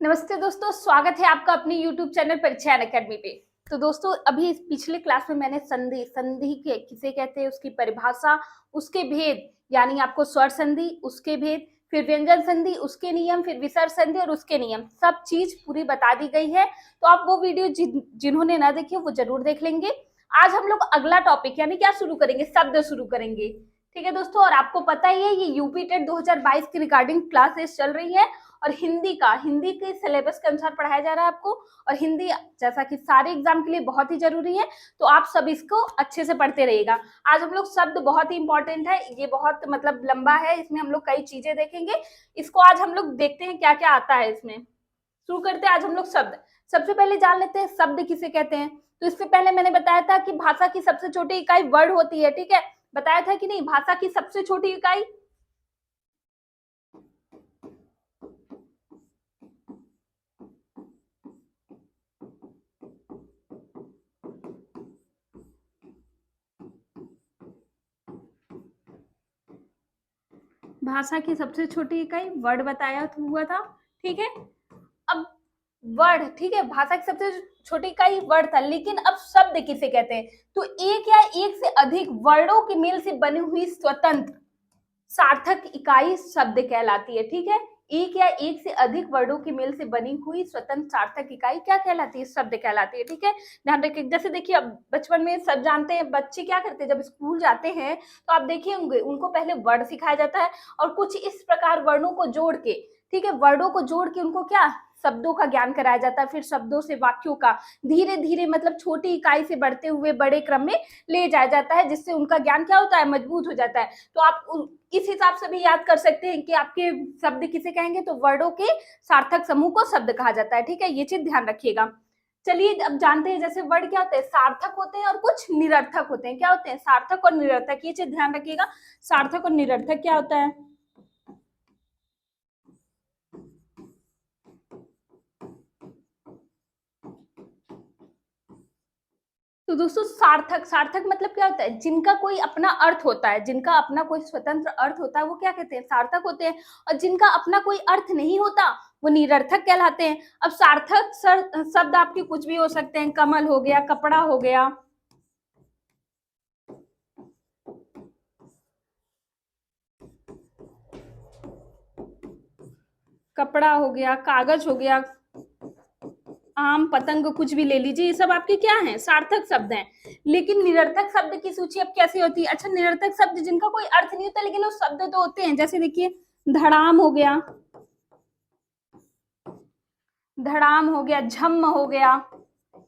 नमस्ते दोस्तों, स्वागत है आपका अपने YouTube चैनल परीक्षा अकेडमी पे। तो दोस्तों, अभी इस पिछले क्लास में मैंने संधि संधि के किसे कहते हैं, उसकी परिभाषा, उसके भेद, यानी आपको स्वर संधि, उसके भेद, फिर व्यंजन संधि, उसके नियम, फिर विसर्ग संधि और उसके नियम, सब चीज पूरी बता दी गई है। तो आप वो वीडियो जिन्होंने ना देखी वो जरूर देख लेंगे। आज हम लोग अगला टॉपिक यानी क्या शुरू करेंगे, शब्द शुरू करेंगे। ठीक है दोस्तों, और आपको पता ही है ये यूपी टेट 2022 की रिगार्डिंग क्लासेस चल रही है और हिंदी के सिलेबस के अनुसार पढ़ाया जा रहा है आपको। और हिंदी जैसा कि सारे एग्जाम के लिए बहुत ही जरूरी है, तो आप सब इसको अच्छे से पढ़ते रहिएगा। आज हम लोग शब्द बहुत ही इंपॉर्टेंट है, ये बहुत मतलब लंबा है, इसमें हम लोग कई चीजें देखेंगे। इसको आज हम लोग देखते हैं क्या क्या आता है इसमें। शुरू करते हैं आज हम लोग शब्द। सबसे पहले जान लेते हैं शब्द किसे कहते हैं। तो इससे पहले मैंने बताया था कि भाषा की सबसे छोटी इकाई वर्ड होती है, ठीक है, बताया था कि नहीं, भाषा की सबसे छोटी इकाई भाषा की सबसे छोटी इकाई वर्ड बताया हुआ था, ठीक है। अब वर्ड, ठीक है, भाषा की सबसे छोटी इकाई वर्ड था, लेकिन अब शब्द किसे कहते हैं। तो एक या एक से अधिक वर्डों के मेल से बनी हुई स्वतंत्र सार्थक इकाई शब्द कहलाती है, ठीक है। एक या एक से अधिक वर्डों के मेल से बनी हुई स्वतंत्र सार्थक इकाई क्या कहलाती है, शब्द कहलाती है, ठीक है। ध्यान रखिए, जैसे देखिए अब बचपन में सब जानते हैं, बच्चे क्या करते हैं जब स्कूल जाते हैं तो आप देखिए होंगे उनको पहले वर्ड सिखाया जाता है और कुछ इस प्रकार वर्णों को जोड़ के, ठीक है, वर्डों को जोड़ के उनको क्या शब्दों का ज्ञान कराया जाता है, फिर शब्दों से वाक्यों का धीरे धीरे मतलब छोटी इकाई से बढ़ते हुए बड़े क्रम में ले जाया जाता है, जिससे उनका ज्ञान क्या होता है, मजबूत हो जाता है। तो आप इस हिसाब से भी याद कर सकते हैं कि आपके शब्द किसे कहेंगे, तो वर्डों के सार्थक समूह को शब्द कहा जाता है, ठीक है, ये चीज ध्यान रखिएगा। चलिए अब जानते हैं, जैसे वर्ड क्या होते हैं, सार्थक होते हैं और कुछ निरर्थक होते हैं। क्या होते हैं, सार्थक और निरर्थक, ये चीज ध्यान रखिएगा। सार्थक और निरर्थक क्या होता है। तो दोस्तों, सार्थक सार्थक मतलब क्या होता है, जिनका कोई अपना अर्थ होता है, जिनका अपना कोई स्वतंत्र अर्थ होता है वो क्या कहते हैं, सार्थक होते हैं। और जिनका अपना कोई अर्थ नहीं होता वो निरर्थक कहलाते हैं। अब सार्थक शब्द आपके कुछ भी हो सकते हैं, कमल हो गया, कपड़ा हो गया, कपड़ा हो गया, कागज हो गया, आम, पतंग, कुछ भी ले लीजिए, ये सब आपके क्या हैं, सार्थक शब्द हैं। लेकिन निरर्थक शब्द की सूची अब कैसे होती है। अच्छा, निरर्थक शब्द जिनका कोई अर्थ नहीं होता लेकिन वो शब्द तो होते हैं, जैसे देखिए धड़ाम हो गया, धड़ाम हो गया, झम्म हो गया,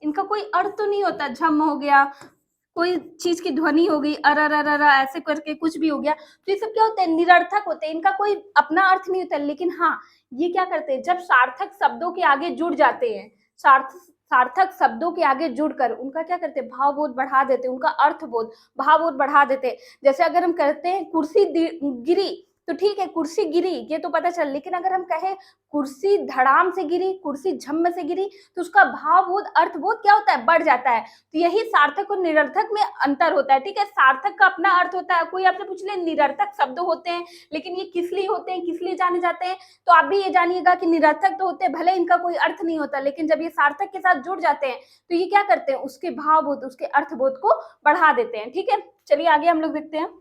इनका कोई अर्थ तो नहीं होता, झम्म हो गया, कोई चीज की ध्वनि हो गई, अर अर अर ऐसे करके कुछ भी हो गया, तो ये सब क्या होते हैं, निरर्थक होते हैं, इनका कोई अपना अर्थ नहीं होता। लेकिन हाँ, ये क्या करते हैं, जब सार्थक शब्दों के आगे जुड़ जाते हैं, सार्थक शब्दों के आगे जुड़कर उनका क्या करते हैं, भावबोध बढ़ा देते हैं, उनका अर्थबोध भावबोध बढ़ा देते हैं। जैसे अगर हम कहते हैं कुर्सी गिरी, तो ठीक है कुर्सी गिरी ये तो पता चल, लेकिन अगर हम कहें कुर्सी धड़ाम से गिरी, कुर्सी झम्म से गिरी, तो उसका भावबोध अर्थबोध क्या होता है, बढ़ जाता है। तो यही सार्थक और निरर्थक में अंतर होता है, ठीक है। सार्थक का अपना अर्थ होता है, कोई आपसे पूछ ले निरर्थक शब्द होते हैं लेकिन ये किस लिए होते हैं, किस लिए जाने जाते हैं, तो आप भी ये जानिएगा कि निरर्थक तो होते हैं, भले इनका कोई अर्थ नहीं होता, लेकिन जब ये सार्थक के साथ जुड़ जाते हैं तो ये क्या करते हैं, उसके भावबोध, उसके अर्थबोध को बढ़ा देते हैं, ठीक है। चलिए आगे हम लोग देखते हैं।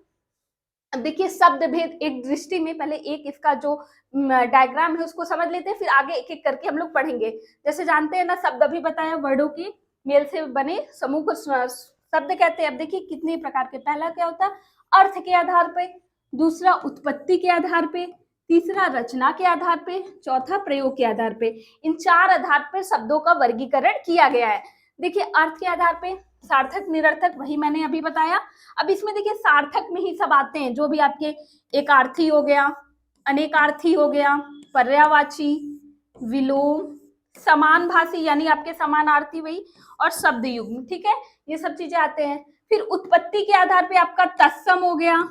अब देखिए शब्द भेद एक दृष्टि में, पहले एक इसका जो डायग्राम है उसको समझ लेते हैं, फिर आगे एक एक करके हम लोग पढ़ेंगे। जैसे जानते हैं ना, शब्द अभी बताया वर्डों की मेल से बने समूह को शब्द कहते हैं। अब देखिए कितने प्रकार के, पहला क्या होता है, अर्थ के आधार पे, दूसरा उत्पत्ति के आधार पे, तीसरा रचना के आधार पे, चौथा प्रयोग के आधार पे। इन चार आधार पे शब्दों का वर्गीकरण किया गया है। देखिए अर्थ के आधार पे सार्थक निरर्थक, वही मैंने अभी बताया। अब इसमें देखिए सार्थक में ही सब आते हैं, जो भी आपके एकार्थी हो गया, अनेकार्थी हो गया, पर्यायवाची, विलोम, समान भाषी यानी आपके समानार्थी वही, और शब्द युग्म, ठीक है, ये सब चीजें आते हैं। फिर उत्पत्ति के आधार पे आपका तत्सम हो गया,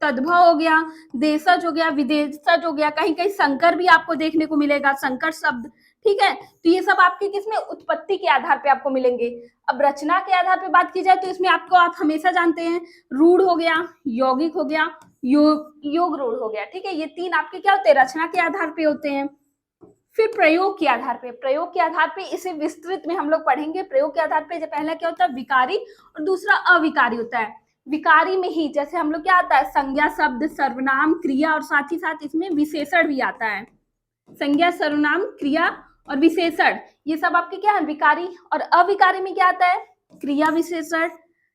तद्भव हो गया, देशज हो गया, विदेशज हो गया, कहीं कहीं संकर भी आपको देखने को मिलेगा, संकर शब्द, ठीक है। तो ये सब आपके किसमें, उत्पत्ति के आधार पे आपको मिलेंगे। अब रचना के आधार पे बात की जाए तो इसमें आपको, आप हमेशा जानते हैं, रूढ़ हो गया, यौगिक हो गया, योग रूढ़ हो गया, ठीक है, ये तीन आपके क्या होते हैं, रचना के आधार पे होते हैं। फिर प्रयोग के आधार पे, प्रयोग के आधार पे इसे विस्तृत में हम लोग पढ़ेंगे। प्रयोग के आधार पे पहला क्या होता है, विकारी, और दूसरा अविकारी होता है। विकारी में ही जैसे हम लोग क्या आता है, संज्ञा, शब्द, सर्वनाम, क्रिया, और साथ ही साथ इसमें विशेषण भी आता है। संज्ञा, सर्वनाम, क्रिया और विशेषण, ये सब आपके क्या है, विकारी। और अविकारी में क्या आता है, क्रिया विशेषण,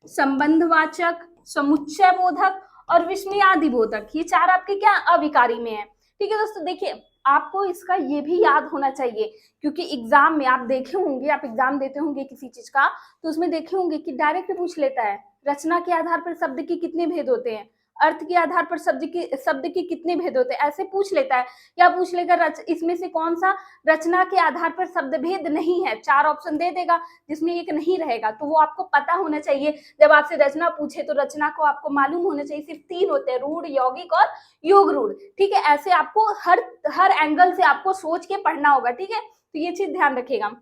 संबंधवाचक, समुच्चय बोधक और विस्मयादि बोधक, ये चार आपके क्या अविकारी में है। ठीक है दोस्तों, देखिए आपको इसका ये भी याद होना चाहिए, क्योंकि एग्जाम में आप देखे होंगे, आप एग्जाम देते होंगे किसी चीज का, तो उसमें देखे होंगे कि डायरेक्ट पूछ लेता है रचना के आधार पर शब्द के कितने भेद होते हैं, अर्थ के आधार पर शब्द के कितने भेद होते हैं, ऐसे पूछ लेता है। या पूछ लेगा इसमें से कौन सा रचना के आधार पर शब्द भेद नहीं है, चार ऑप्शन दे देगा जिसमें एक नहीं रहेगा, तो वो आपको पता होना चाहिए। जब आपसे रचना पूछे तो रचना को आपको मालूम होना चाहिए सिर्फ तीन होते हैं, रूढ़, यौगिक और योग रूढ़। ठीक है, ऐसे आपको हर एंगल से आपको सोच के पढ़ना होगा। ठीक है, तो ये चीज ध्यान रखिएगा।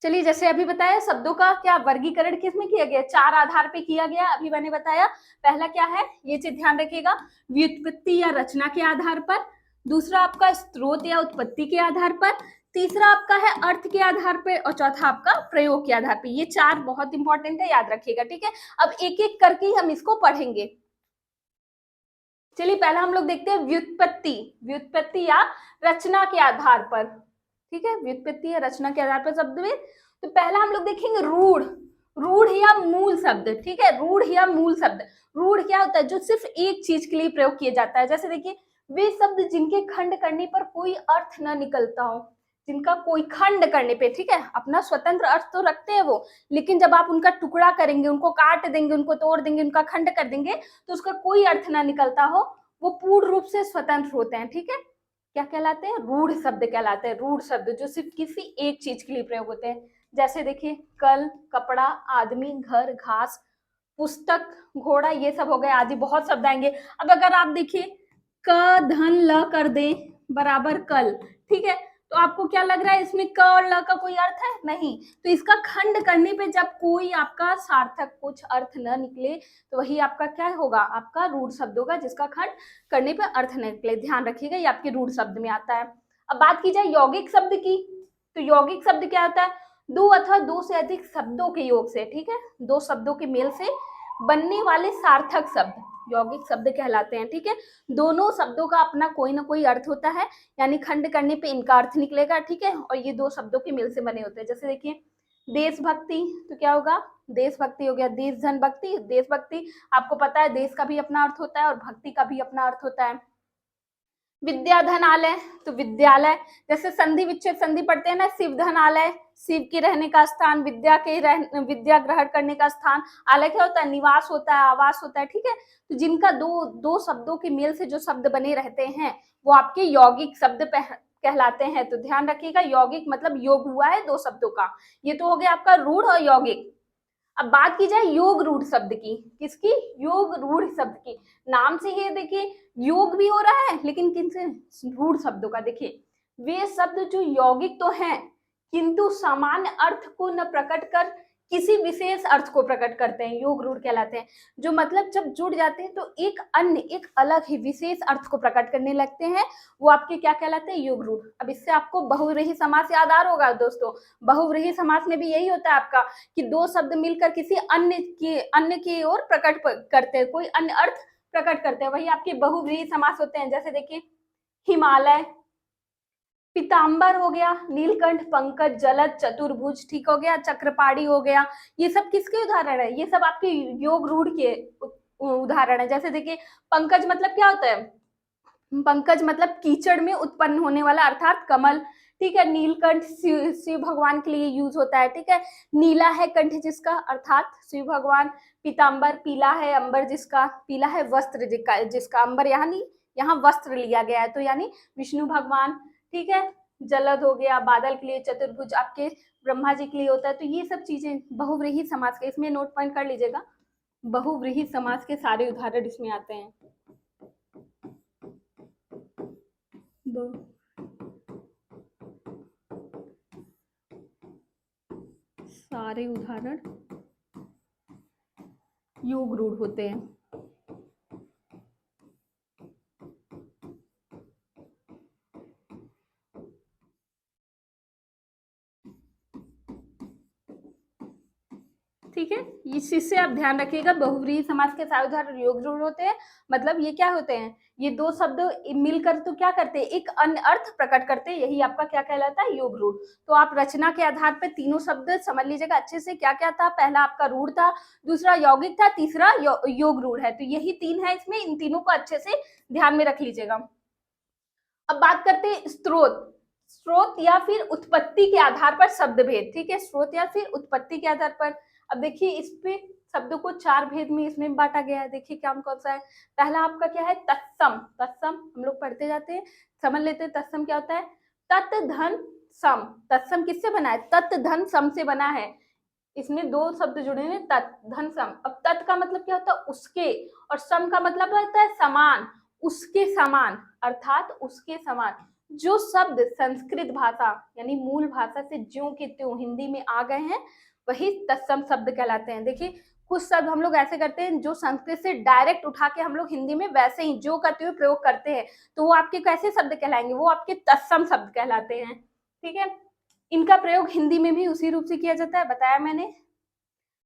चलिए, जैसे अभी बताया शब्दों का क्या वर्गीकरण किसमें किया गया, चार आधार पे किया गया। अभी मैंने बताया पहला क्या है, ये चीज ध्यान रखिएगा, व्युत्पत्ति या रचना के आधार पर। दूसरा आपका स्रोत या उत्पत्ति के आधार पर। तीसरा आपका है अर्थ के आधार पर, और चौथा आपका प्रयोग के आधार पर। ये चार बहुत इंपॉर्टेंट है, याद रखिएगा। ठीक है, अब एक एक करके ही हम इसको पढ़ेंगे। चलिए, पहला हम लोग देखते हैं व्युत्पत्ति, व्युत्पत्ति या रचना के आधार पर। ठीक है, व्युत्पत्ति या रचना के आधार पर शब्द में, तो पहला हम लोग देखेंगे रूढ़, रूढ़ या मूल शब्द। ठीक है, रूढ़ या मूल शब्द। रूढ़ क्या होता है, जो सिर्फ एक चीज के लिए प्रयोग किया जाता है। जैसे देखिए, वे शब्द जिनके खंड करने पर कोई अर्थ न निकलता हो, जिनका कोई खंड करने पे, ठीक है, अपना स्वतंत्र अर्थ तो रखते हैं वो, लेकिन जब आप उनका टुकड़ा करेंगे, उनको काट देंगे, उनको तोड़ देंगे, उनका खंड कर देंगे, तो उसका कोई अर्थ ना निकलता हो, वो पूर्ण रूप से स्वतंत्र होते हैं। ठीक है, क्या कहलाते हैं, रूढ़ शब्द कहलाते हैं। रूढ़ शब्द जो सिर्फ किसी एक चीज के लिए प्रयोग होते हैं। जैसे देखिए, कल, कपड़ा, आदमी, घर, घास, पुस्तक, घोड़ा, ये सब हो गए आदि, बहुत शब्द आएंगे। अब अगर आप देखिए, क धन ल कर दे बराबर कल, ठीक है, तो आपको क्या लग रहा है, इसमें क और ल का कोई अर्थ है, नहीं। तो इसका खंड करने पे जब कोई आपका सार्थक कुछ अर्थ न निकले, तो वही आपका क्या होगा, आपका रूढ़ शब्द होगा, जिसका खंड करने पे अर्थ न निकले। ध्यान रखिएगा, ये आपके रूढ़ शब्द में आता है। अब बात की जाए यौगिक शब्द की, तो यौगिक शब्द क्या होता है, दो अथवा दो से अधिक शब्दों के योग से, ठीक है, दो शब्दों के मेल से बनने वाले सार्थक शब्द यौगिक शब्द कहलाते हैं। ठीक है, दोनों शब्दों का अपना कोई ना कोई अर्थ होता है, यानी खंड करने पे इनका अर्थ निकलेगा। ठीक है, और ये दो शब्दों के मेल से बने होते हैं। जैसे देखिए, देशभक्ति, तो क्या होगा, देशभक्ति हो गया। देश जन भक्ति, देशभक्ति आपको पता है देश का भी अपना अर्थ होता है और भक्ति का भी अपना अर्थ होता है। विद्याधनालय, तो विद्यालय, जैसे संधि विच्छेद संधि पढ़ते हैं ना, शिवधनालय, शिव के रहने का स्थान, विद्या ग्रहण करने का स्थान। आलय क्या होता है, निवास होता है, आवास होता है। ठीक है, तो जिनका दो दो शब्दों के मेल से जो शब्द बने रहते हैं, वो आपके यौगिक शब्द कहलाते हैं। तो ध्यान रखिएगा, यौगिक मतलब योग हुआ है दो शब्दों का। ये तो हो गया आपका रूढ़ और यौगिक। अब बात की जाए योग रूढ़ शब्द की, किसकी, योग रूढ़ शब्द की। नाम से ही देखिए, योग भी हो रहा है, लेकिन किनसे, रूढ़ शब्दों का। देखिए, वे शब्द जो यौगिक तो हैं, किंतु सामान्य अर्थ को न प्रकट कर किसी विशेष अर्थ को प्रकट करते हैं, योग रूढ़ कहलाते हैं। जो मतलब जब जुड़ जाते हैं तो एक अन्य, एक अलग ही विशेष अर्थ को प्रकट करने लगते हैं, वो आपके क्या कहलाते हैं, योग रूढ़। अब इससे आपको बहुव्रीहि समास याद आ रहा होगा दोस्तों। बहुव्रीहि समास में भी यही होता है आपका, कि दो शब्द मिलकर किसी अन्य की ओर प्रकट करते हैं, कोई अन्य अर्थ प्रकट करते हैं, वही आपके बहुव्रीहि समास होते हैं। जैसे देखिए, हिमालय, पीताम्बर हो गया, नीलकंठ, पंकज, जलद, चतुर्भुज, ठीक हो गया, चक्रपाणी हो गया। ये सब किसके उदाहरण है, ये सब आपके योग रूढ़ के उदाहरण है। जैसे देखिए, पंकज मतलब क्या होता है, पंकज मतलब कीचड़ में उत्पन्न होने वाला, अर्थात कमल। ठीक है, नीलकंठ शिव भगवान के लिए यूज होता है। ठीक है, नीला है कंठ जिसका, अर्थात शिव भगवान। पीताम्बर, पीला है अंबर जिसका, पीला है वस्त्र जिसका अंबर यानी यहाँ वस्त्र लिया गया है, तो यानी विष्णु भगवान। ठीक है, जलद हो गया बादल के लिए, चतुर्भुज आपके ब्रह्मा जी के लिए होता है। तो ये सब चीजें बहुव्रीहि समास के, इसमें नोट पॉइंट कर लीजिएगा, बहुव्रीहि समास के सारे उदाहरण इसमें आते हैं। सारे उदाहरण योग रूढ़ होते हैं। ठीक है, इस चीज से आप ध्यान रखिएगा। बहुव्रीहि समास के सारे उदाहरण योग रूढ़ होते हैं, मतलब ये क्या होते हैं, ये दो शब्द मिलकर तो क्या करते हैं, एक अन्य अर्थ प्रकट करते हैं, यही आपका क्या कहलाता है, योग रूढ़। तो आप रचना के आधार पर तीनों शब्द समझ लीजिएगा अच्छे से, क्या क्या था, पहला आपका रूढ़ था, दूसरा यौगिक था, तीसरा योग रूढ़ है। तो यही तीन है इसमें, इन तीनों को अच्छे से ध्यान में रख लीजिएगा। अब बात करते हैं स्त्रोत, स्रोत या फिर उत्पत्ति के आधार पर शब्द भेद, ठीक है, स्रोत या फिर उत्पत्ति के आधार पर। अब देखिए इस पे शब्दों को चार भेद में इसमें बांटा गया है। देखिए क्या कौन सा है, पहला आपका क्या है, तत्सम। तत्सम हम लोग पढ़ते जाते हैं, समझ लेते हैं तत्सम क्या होता है। तत् धन सम, तत्सम किससे बना है, तत् धन सम से बना है। इसमें दो शब्द जुड़े हैं, तत् धन सम। अब तत् का मतलब क्या होता है, उसके, और सम का मतलब होता है समान, उसके समान, अर्थात उसके समान। जो शब्द संस्कृत भाषा यानी मूल भाषा से ज्यों के त्यों हिंदी में आ गए हैं वही तत्सम शब्द कहलाते हैं। देखिए कुछ शब्द हम लोग ऐसे करते हैं जो संस्कृत से डायरेक्ट उठा के हम लोग हिंदी में वैसे ही जो करते हुए प्रयोग करते हैं, तो वो आपके कैसे शब्द कहलाएंगे, वो आपके तत्सम शब्द कहलाते हैं। ठीक है, इनका प्रयोग हिंदी में भी उसी रूप से किया जाता है, बताया मैंने।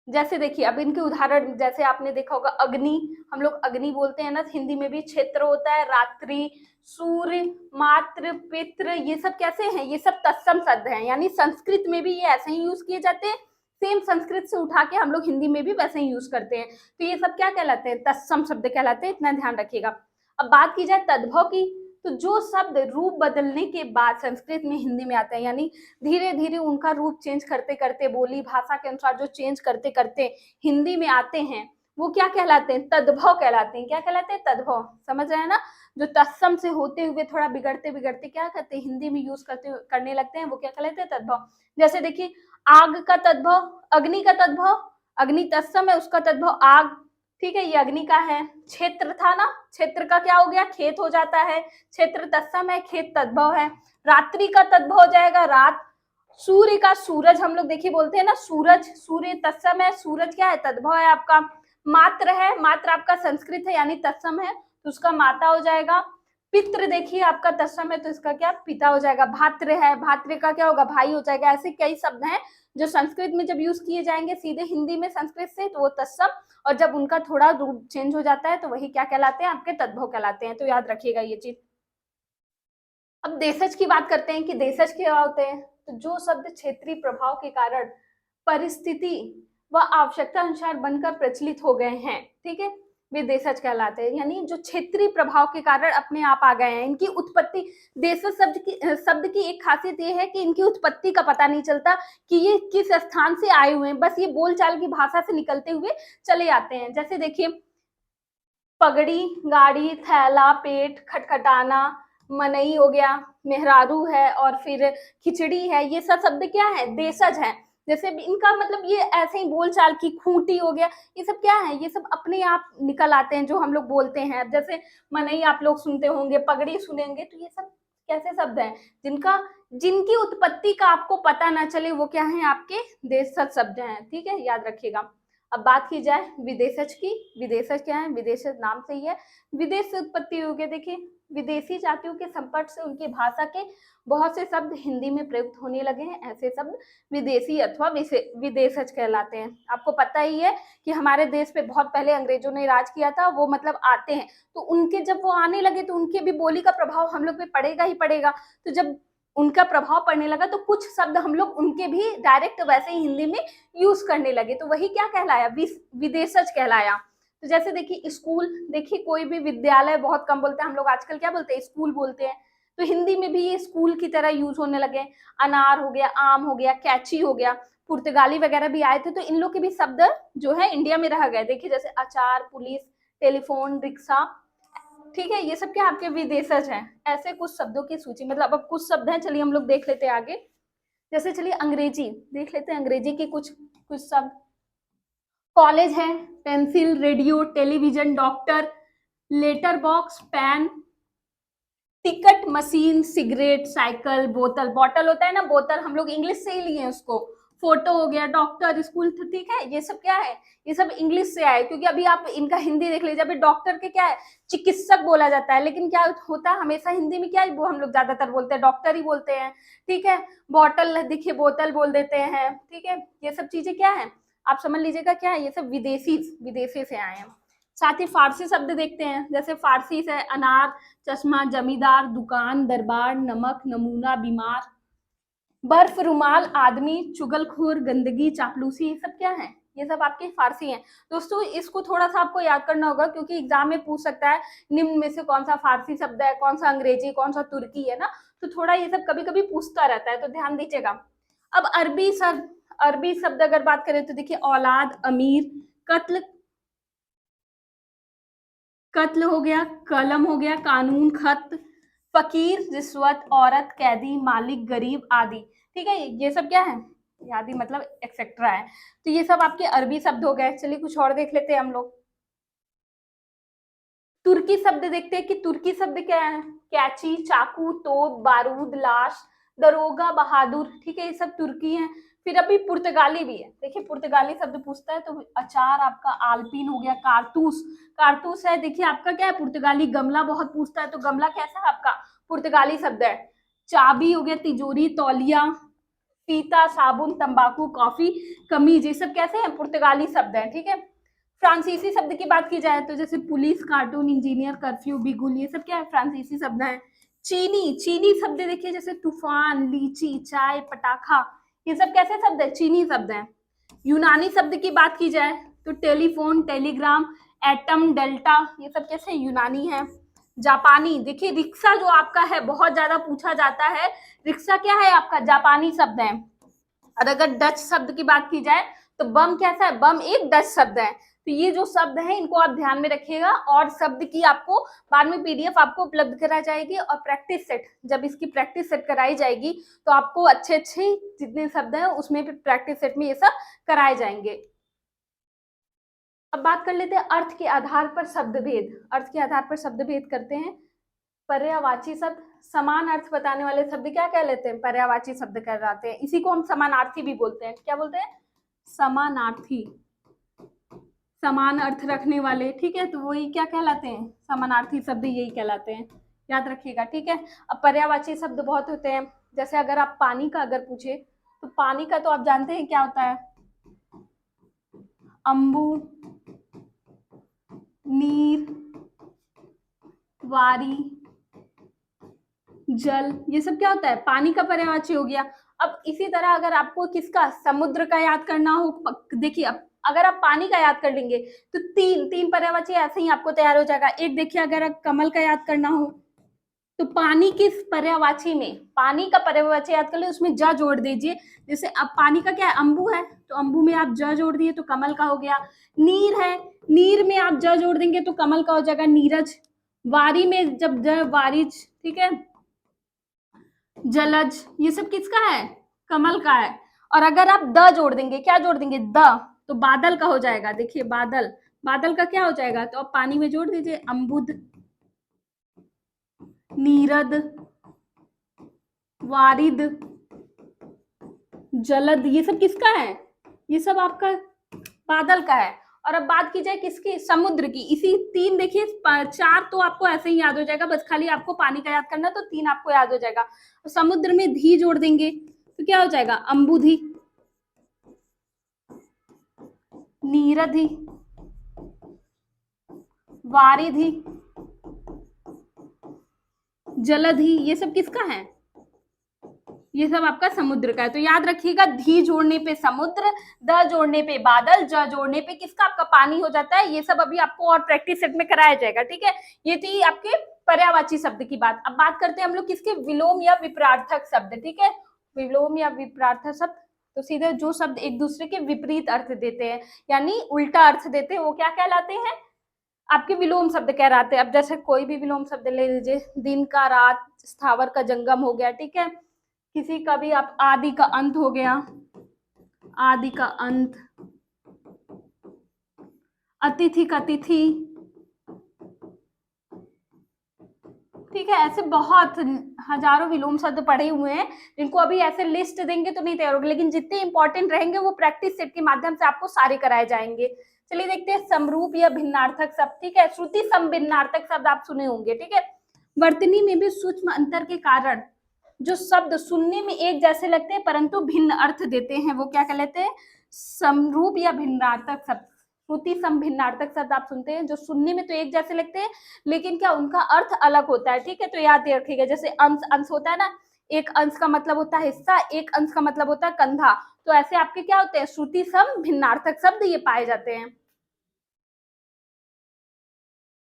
जैसे देखिए अब इनके उदाहरण, जैसे आपने देखा होगा अग्नि, हम लोग अग्नि बोलते हैं ना, हिंदी में भी क्षेत्र होता है, रात्रि, सूर्य, मात्र, पितृ, ये सब कैसे हैं, ये सब तत्सम शब्द हैं, यानी संस्कृत में भी ये ऐसे ही यूज किए जाते हैं, सेम संस्कृत से उठा के हम लोग हिंदी में भी वैसे ही यूज करते हैं। तो ये सब क्या कहलाते हैं, तत्सम शब्द कहलाते हैं, इतना ध्यान रखिएगा। अब बात की जाए तद्भव की, तो जो शब्द रूप बदलने के बाद संस्कृत में हिंदी में आते हैं, यानी धीरे धीरे उनका रूप चेंज करते करते, बोली भाषा के अनुसार जो चेंज करते करते हिंदी में आते हैं, वो क्या कहलाते हैं, तद्भव कहलाते हैं। क्या कहलाते हैं, तद्भव, समझ रहे हैं ना, जो तत्सम से होते हुए थोड़ा बिगड़ते बिगड़ते क्या करते हैं, हिंदी में यूज करने लगते हैं, वो क्या कहलाते हैं, तद्भव। जैसे देखिए आग का तद्भव, अग्नि का तद्भव, अग्नि तत्सम है, उसका तद्भव आग, ठीक है, ये अग्नि का है। क्षेत्र था ना, क्षेत्र का क्या हो गया, खेत हो जाता है, क्षेत्र तत्सम है, खेत तद्भव है। रात्रि का तद्भव हो जाएगा रात। सूर्य का सूरज, हम लोग देखिए बोलते हैं ना सूरज, सूर्य तत्सम है, सूरज क्या है, तद्भव है आपका। मात्र है, मात्र आपका संस्कृत है यानी तत्सम है, तो उसका माता हो जाएगा। पितृ देखिए आपका तत्सम है, तो इसका क्या, पिता हो जाएगा। भात्र है, भात्र का क्या होगा, भाई हो जाएगा। ऐसे कई शब्द हैं जो संस्कृत में जब यूज किए जाएंगे सीधे हिंदी में संस्कृत से, तो वो तत्सम, और जब उनका थोड़ा रूप चेंज हो जाता है तो वही क्या कहलाते हैं, आपके तद्भव कहलाते हैं। तो याद रखिएगा ये चीज। अब देशज की बात करते हैं कि देशज क्या होते हैं, तो जो शब्द क्षेत्रीय प्रभाव के कारण परिस्थिति व आवश्यकता अनुसार बनकर प्रचलित हो गए हैं, ठीक है, वे देशज कहलाते हैं। यानी जो क्षेत्रीय प्रभाव के कारण अपने आप आ गए हैं, इनकी उत्पत्ति, देशज शब्द की एक खासियत ये है कि इनकी उत्पत्ति का पता नहीं चलता कि ये किस स्थान से आए हुए हैं, बस ये बोलचाल की भाषा से निकलते हुए चले आते हैं। जैसे देखिए पगड़ी, गाड़ी, थैला, पेट, खटखटाना, मनई हो गया, मेहरारू है, और फिर खिचड़ी है, ये सब शब्द क्या है, देशज है। जैसे इनका मतलब ये ऐसे ही बोलचाल की, खूंटी हो गया, ये सब क्या है, ये सब अपने आप निकल आते हैं जो हम लोग बोलते हैं। जैसे मनई आप लोग सुनते होंगे, पगड़ी सुनेंगे, तो ये सब कैसे शब्द हैं जिनकी उत्पत्ति का आपको पता ना चले, वो क्या है, आपके देशज शब्द हैं। ठीक है, याद रखिएगा। अब बात की जाए विदेशज की, विदेशज क्या है, विदेशज नाम से ही है, विदेश से उत्पत्ति हो गई। देखिए विदेशी जातियों के संपर्क से उनकी भाषा के बहुत से शब्द हिंदी में प्रयुक्त होने लगे हैं, ऐसे शब्द विदेशी अथवा विदेशज कहलाते हैं। आपको पता ही है कि हमारे देश पे बहुत पहले अंग्रेजों ने राज किया था, वो मतलब आते हैं, तो उनके जब वो आने लगे तो उनके भी बोली का प्रभाव हम लोग पे पड़ेगा ही पड़ेगा। तो जब उनका प्रभाव पड़ने लगा तो कुछ शब्द हम लोग उनके भी डायरेक्ट वैसे ही हिंदी में यूज करने लगे, तो वही क्या कहलाया, विदेशज कहलाया। तो जैसे देखिए स्कूल, देखिए कोई भी विद्यालय बहुत कम बोलते हैं हम लोग, आजकल क्या बोलते हैं, स्कूल बोलते हैं, तो हिंदी में भी ये स्कूल की तरह यूज होने लगे। अनार हो गया, आम हो गया, कैची हो गया, पुर्तगाली वगैरह भी आए थे, तो इन लोग के भी शब्द जो है इंडिया में रह गए। देखिए जैसे अचार, पुलिस, टेलीफोन, रिक्शा, ठीक है, ये सब क्या आपके विदेशज हैं। ऐसे कुछ शब्दों की सूची, मतलब अब कुछ शब्द हैं, चलिए हम लोग देख लेते हैं आगे। जैसे चलिए अंग्रेजी देख लेते हैं, अंग्रेजी के कुछ कुछ शब्द। कॉलेज है, pencil, radio, television, doctor, letter box, pen, ticket machine, cigarette, cycle, बोतल, बॉटल होता है ना, बोतल हम लोग इंग्लिश से ही लिए उसको। फोटो हो गया, डॉक्टर, स्कूल, ठीक है, ये सब क्या है, ये सब इंग्लिश से आए, क्योंकि अभी आप इनका हिंदी देख लीजिए। अभी डॉक्टर के क्या है, चिकित्सक बोला जाता है, लेकिन क्या होता है हमेशा हिंदी में क्या है, वो हम लोग ज्यादातर बोलते हैं डॉक्टर ही बोलते हैं। ठीक है, बॉटल देखिए, बोतल बोल देते हैं। ठीक है, ये सब चीजें क्या है, आप समझ लीजिएगा क्या है, ये सब विदेशी से आए हैं। साथ ही फारसी शब्द देखते हैं, जैसे फारसी से अनार, चश्मा, जमींदार, दुकान, दरबार, नमक, नमूना, बीमार, बर्फ, रुमाल, आदमी, चुगलखोर, गंदगी, चापलूसी, ये सब क्या है, ये सब आपके फारसी हैं। दोस्तों इसको थोड़ा सा आपको याद करना होगा, क्योंकि एग्जाम में पूछ सकता है निम्न में से कौन सा फारसी शब्द है, कौन सा अंग्रेजी, कौन सा तुर्की है ना, तो थोड़ा ये सब कभी कभी पूछता रहता है, तो ध्यान दीजिएगा। अब अरबी शब्द अगर बात करें तो देखिए, औलाद, अमीर, कत्ल, कत्ल हो गया, कलम हो गया, कानून, खत, फकीर, रिश्वत, औरत, कैदी, मालिक, गरीब आदि। ठीक है, ये सब क्या है, ये आदि मतलब एक्सेट्रा है। तो ये सब आपके अरबी शब्द हो गए। चलिए कुछ और देख लेते हैं हम लोग। तुर्की शब्द देखते हैं कि तुर्की शब्द क्या है, कैची, चाकू, तोप, बारूद, लाश, दरोगा, बहादुर। ठीक है, ये सब तुर्की है। फिर अभी पुर्तगाली भी है। देखिए पुर्तगाली शब्द पूछता है तो अचार आपका आल्पिन हो गया, कारतूस, कारतूस है। देखिए आपका क्या है, पुर्तगाली। गमला बहुत पूछता है, तो गमला कैसा है आपका, पुर्तगाली शब्द है। चाबी हो गया, तिजोरी, तौलिया, फीता, साबुन, तंबाकू, कॉफी, कमीज, ये सब कैसे हैं, पुर्तगाली शब्द है। ठीक है, फ्रांसीसी शब्द की बात की जाए तो जैसे पुलिस, कार्टून, इंजीनियर, कर्फ्यू, बिगुल, ये सब क्या है, फ्रांसीसी शब्द है। चीनी शब्द देखिए, जैसे तूफान, लीची, चाय, पटाखा, ये सब कैसे शब्द है, चीनी शब्द है। यूनानी शब्द की बात की जाए तो टेलीफोन, टेलीग्राम, एटम, डेल्टा, ये सब कैसे यूनानी है। जापानी, देखिए रिक्शा जो आपका है बहुत ज्यादा पूछा जाता है, रिक्शा क्या है आपका, जापानी शब्द है। और अगर डच शब्द की बात की जाए तो बम कैसा है, बम एक डच शब्द है। तो ये जो शब्द है इनको आप ध्यान में रखिएगा, और शब्द की आपको बाद में पीडीएफ आपको उपलब्ध कराई जाएगी, और प्रैक्टिस सेट, जब इसकी प्रैक्टिस सेट कराई जाएगी तो आपको अच्छे अच्छे जितने शब्द हैं उसमें भी प्रैक्टिस सेट में ये सब कराए जाएंगे। अब बात कर लेते हैं अर्थ के आधार पर शब्द भेद। अर्थ के आधार पर शब्द भेद करते हैं। पर्यायवाची शब्द, समान अर्थ बताने वाले शब्द क्या कहलाते हैं, पर्यायवाची शब्द कहलाते हैं। इसी को हम समानार्थी भी बोलते हैं। क्या बोलते हैं, समानार्थी, समान अर्थ रखने वाले। ठीक है, तो वही क्या कहलाते हैं, समानार्थी शब्द यही कहलाते हैं, याद रखिएगा। ठीक है, अब पर्यायवाची शब्द बहुत होते हैं। जैसे अगर आप पानी का अगर पूछे तो पानी का तो आप जानते हैं क्या होता है, अंबु, नीर, वारी, जल, ये सब क्या होता है, पानी का पर्यायवाची हो गया। अब इसी तरह अगर आपको किसका, समुद्र का याद करना हो, देखिए अब अगर आप पानी का याद कर लेंगे तो तीन पर्यायवाची ऐसे ही आपको तैयार हो जाएगा। एक देखिए, अगर आप कमल का याद करना हो तो पानी किस पर्यायवाची में, पानी का पर्यायवाची याद कर ले, उसमें ज जोड़ दीजिए। जैसे अब पानी का क्या है, अंबु है, तो अंबु में आप ज जोड़ दिए तो कमल का हो गया। नीर है, नीर में आप ज जोड़ देंगे तो कमल का हो जाएगा, नीरज। वारी में जब ज, वारिज। ठीक है, जलज, ये सब किसका है, कमल का है। और अगर आप द जोड़ देंगे, क्या जोड़ देंगे, द, तो बादल का हो जाएगा। देखिए बादल, बादल का क्या हो जाएगा, तो अब पानी में जोड़ दीजिए, अम्बुद, नीरद, वारिद, जलद, ये सब किसका है, ये सब आपका बादल का है। और अब बात की जाए किसकी, समुद्र की। इसी तीन देखिए, चार तो आपको ऐसे ही याद हो जाएगा, बस खाली आपको पानी का याद करना, तो तीन आपको याद हो जाएगा। तो समुद्र में धी जोड़ देंगे तो क्या हो जाएगा, अंबुधि, नीरधि, वारिधि, जलधि, ये सब किसका है, ये सब आपका समुद्र का है। तो याद रखिएगा, धी जोड़ने पे समुद्र, द जोड़ने पे बादल, ज जोड़ने पे किसका, आपका पानी हो जाता है। ये सब अभी आपको और प्रैक्टिस सेट में कराया जाएगा। ठीक है, ये थी आपके पर्यायवाची शब्द की बात। अब बात करते हैं हम लोग किसके, विलोम या विपरार्थक शब्द। ठीक है, विलोम या विपरार्थक शब्द, तो सीधे जो शब्द एक दूसरे के विपरीत अर्थ देते हैं, यानी उल्टा अर्थ देते हैं, वो क्या कहलाते हैं, आपके विलोम शब्द कहलाते हैं। अब जैसे कोई भी विलोम शब्द ले लीजिए, दिन का रात, स्थावर का जंगम हो गया। ठीक है, किसी का भी आप, आदि का अंत हो गया, आदि का अंत, अतिथि का तिथि। ठीक है, ऐसे बहुत हजारों विलोम शब्द पढ़े हुए हैं, जिनको अभी ऐसे लिस्ट देंगे तो नहीं तैयार होगा, लेकिन जितने इंपॉर्टेंट रहेंगे वो प्रैक्टिस सेट के माध्यम से आपको सारे कराए जाएंगे। चलिए देखते हैं समरूप या भिन्नार्थक शब्द। ठीक है, श्रुति समभिन्नार्थक शब्द आप सुने होंगे। ठीक है, वर्तनी में भी सूक्ष्म अंतर के कारण जो शब्द सुनने में एक जैसे लगते हैं परंतु भिन्न अर्थ देते हैं, वो क्या कहलाते हैं, समरूप या भिन्नार्थक शब्द, श्रुति सम भिन्नार्थक शब्द आप सुनते हैं जो सुनने में तो एक जैसे लगते हैं लेकिन क्या उनका अर्थ अलग होता है, ठीक है। तो याद रखिएगा, जैसे अंश, अंश होता है ना, एक अंश का मतलब होता है हिस्सा, एक अंश का मतलब होता है कंधा, तो ऐसे आपके क्या होते हैं, श्रुति सम भिन्नार्थक शब्द ये पाए जाते हैं।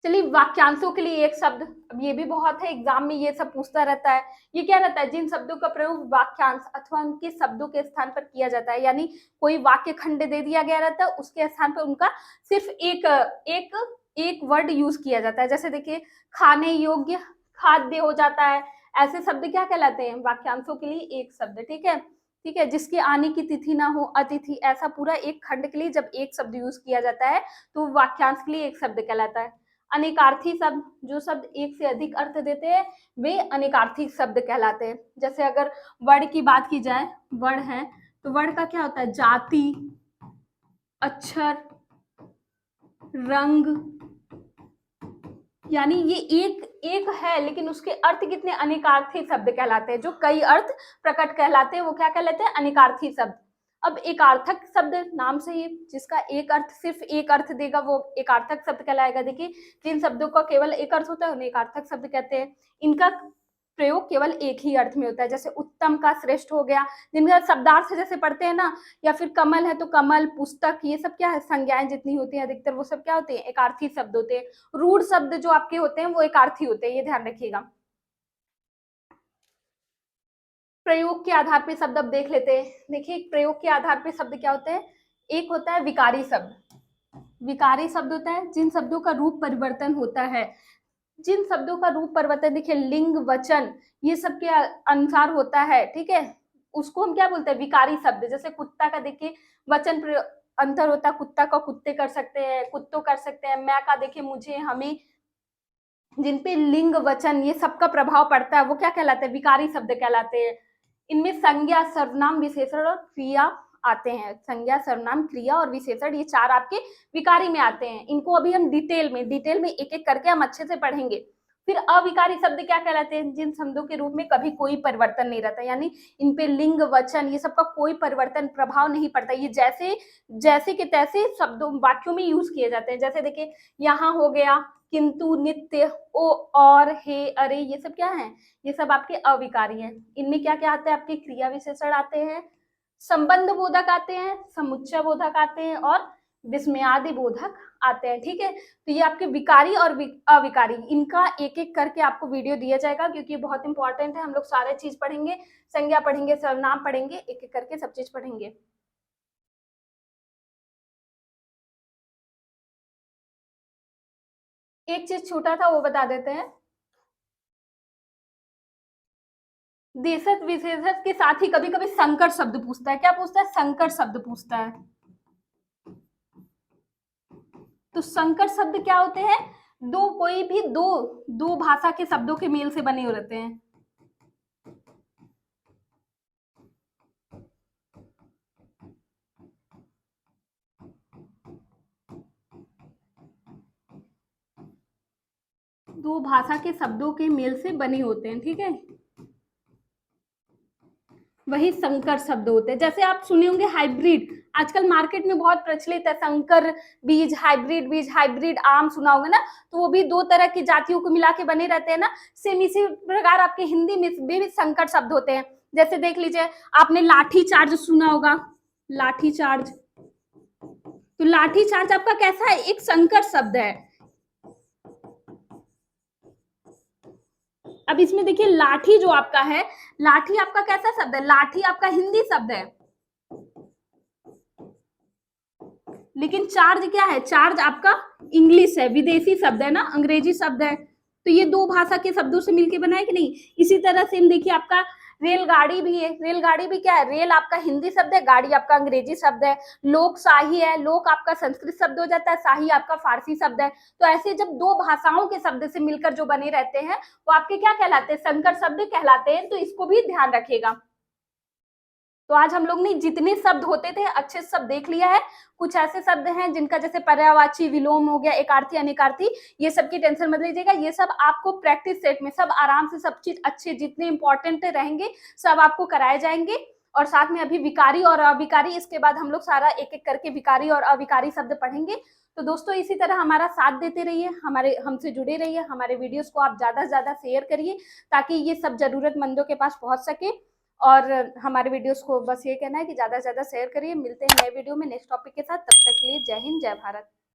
चलिए वाक्यांशों के लिए एक शब्द, अब ये भी बहुत है, एग्जाम में ये सब पूछता रहता है। ये क्या रहता है, जिन शब्दों का प्रयोग वाक्यांश अथवा उनके शब्दों के स्थान पर किया जाता है, यानी कोई वाक्य खंड दे दिया गया रहता है, उसके स्थान पर उनका सिर्फ एक वर्ड यूज किया जाता है। जैसे देखिए, खाने योग्य खाद्य हो जाता है, ऐसे शब्द क्या कहलाते हैं, वाक्यांशों के लिए एक शब्द, ठीक है। ठीक है, जिसके आने की तिथि ना हो, अतिथि, ऐसा पूरा एक खंड के लिए जब एक शब्द यूज किया जाता है तो वाक्यांश के लिए एक शब्द कहलाता है। अनेकार्थी शब्द, जो शब्द एक से अधिक अर्थ देते हैं वे अनेकार्थी शब्द कहलाते हैं। जैसे अगर वर्ण की बात की जाए, वर्ण है तो वर्ण का क्या होता है, जाति, अक्षर, रंग, यानी ये एक है लेकिन उसके अर्थ कितने अनेकार्थी शब्द कहलाते हैं। जो कई अर्थ प्रकट कहलाते हैं वो क्या कहलाते हैं, अनेकार्थी शब्द। अब एकार्थक शब्द नाम से ही, जिसका एक अर्थ सिर्फ एक अर्थ देगा वो एकार्थक शब्द कहलाएगा। देखिए, जिन शब्दों का केवल एक अर्थ होता है उन्हें एकार्थक शब्द कहते हैं। इनका प्रयोग केवल एक ही अर्थ में होता है। जैसे उत्तम का श्रेष्ठ हो गया, जिनका शब्दार्थ जैसे पढ़ते हैं ना, या फिर कमल है तो कमल, पुस्तक, ये सब क्या है, संज्ञाएं जितनी होती है अधिकतर वो सब क्या होते हैं, एकार्थी शब्द होते हैं। रूढ़ शब्द जो आपके होते हैं वो एकार्थी होते हैं, ये ध्यान रखिएगा। प्रयोग के आधार पे शब्द अब देख लेते हैं। देखिए, प्रयोग के आधार पे शब्द क्या होते हैं, एक होता है विकारी शब्द। विकारी शब्द होता है जिन शब्दों का रूप परिवर्तन होता है, जिन शब्दों का रूप परिवर्तन, देखिए लिंग, वचन, ये सब के अनुसार होता है, ठीक है, उसको हम क्या बोलते हैं, विकारी शब्द। जैसे कुत्ता का देखिए वचन अंतर होता है, कुत्ता का कुत्ते कर सकते हैं, कुत्तों कर सकते हैं, मैं का देखिए मुझे, हमें, जिन पे लिंग, वचन ये सबका प्रभाव पड़ता है वो क्या कहलाते हैं, विकारी शब्द कहलाते हैं। इनमें संज्ञा, सर्वनाम, विशेषण और क्रिया आते हैं। संज्ञा, सर्वनाम, क्रिया और विशेषण, ये चार आपके विकारी में आते हैं। इनको अभी हम डिटेल में एक एक करके हम अच्छे से पढ़ेंगे। फिर अविकारी शब्द क्या कहलाते हैं, जिन शब्दों के रूप में कभी कोई परिवर्तन नहीं रहता, यानी इन पे लिंग, वचन ये सबका कोई परिवर्तन, प्रभाव नहीं पड़ता, ये जैसे जैसे के तैसे शब्दों वाक्यों में यूज किए जाते हैं। जैसे देखिए, यहाँ हो गया, किंतु, नित्य, ओ, और, हे, अरे, ये सब क्या है, ये सब आपके अविकारी हैं। इनमें क्या क्या आते हैं, आपके क्रिया विशेषण आते हैं, संबंध बोधक आते हैं, समुच्चय बोधक आते हैं और विस्मयादि बोधक आते हैं, ठीक है। तो ये आपके विकारी और अविकारी, इनका एक एक करके आपको वीडियो दिया जाएगा क्योंकि बहुत इंपॉर्टेंट है। हम लोग सारे चीज पढ़ेंगे, संज्ञा पढ़ेंगे, सर्वनाम पढ़ेंगे, एक एक करके सब चीज पढ़ेंगे। एक चीज छूटा था वो बता देते हैं, देशज विशेषज के साथ ही कभी कभी संकर शब्द पूछता है। क्या पूछता है, संकर शब्द पूछता है। तो संकर शब्द क्या होते हैं, कोई भी दो भाषा के शब्दों के मेल से बने रहते हैं। दो भाषा के शब्दों के मेल से बने होते हैं, ठीक है, वही संकर शब्द होते हैं। जैसे आप सुने होंगे हाइब्रिड, आजकल मार्केट में बहुत प्रचलित है, संकर बीज, हाइब्रिड आम सुना होगा ना, तो वो भी दो तरह की जातियों को मिला के बने रहते हैं ना। सेम इसी प्रकार आपके हिंदी में भी संकर शब्द होते हैं। जैसे देख लीजिए, आपने लाठी चार्ज सुना होगा, लाठी चार्ज, तो लाठी चार्ज आपका कैसा है, एक संकर शब्द है। अब इसमें देखिए, लाठी जो आपका है, लाठी आपका कैसा शब्द है, लाठी आपका हिंदी शब्द है, लेकिन चार्ज क्या है, चार्ज आपका इंग्लिश है, विदेशी शब्द है ना, अंग्रेजी शब्द है। तो ये दो भाषा के शब्दों से मिलके बना है कि नहीं। इसी तरह से देखिए, आपका रेलगाड़ी भी है, रेलगाड़ी भी क्या है, रेल आपका हिंदी शब्द है, गाड़ी आपका अंग्रेजी शब्द है। लोकशाही है, लोक आपका संस्कृत शब्द हो जाता है, शाही आपका फारसी शब्द है। तो ऐसे जब दो भाषाओं के शब्द से मिलकर जो बने रहते हैं वो आपके क्या कहलाते हैं, संकर शब्द कहलाते हैं। तो इसको भी ध्यान रखिएगा। तो आज हम लोग ने जितने शब्द होते थे अच्छे से सब देख लिया है। कुछ ऐसे शब्द हैं जिनका जैसे पर्यायवाची, विलोम हो गया, एकार्थी, अनेकार्थी, ये सब की टेंशन मत लीजिएगा। ये सब आपको प्रैक्टिस सेट में सब आराम से सब चीज अच्छे जितने इंपॉर्टेंट रहेंगे सब आपको कराए जाएंगे। और साथ में अभी विकारी और अविकारी, इसके बाद हम लोग सारा एक एक करके विकारी और अविकारी शब्द पढ़ेंगे। तो दोस्तों इसी तरह हमारा साथ देते रहिए, हमारे हमसे जुड़े रहिए, हमारे वीडियोस को आप ज़्यादा से ज़्यादा शेयर करिए ताकि ये सब ज़रूरतमंदों के पास पहुंच सके। और हमारे वीडियोस को बस ये कहना है कि ज़्यादा से ज़्यादा शेयर करिए। मिलते हैं नए वीडियो में नेक्स्ट टॉपिक के साथ, तब तक के लिए जय हिंद, जय भारत।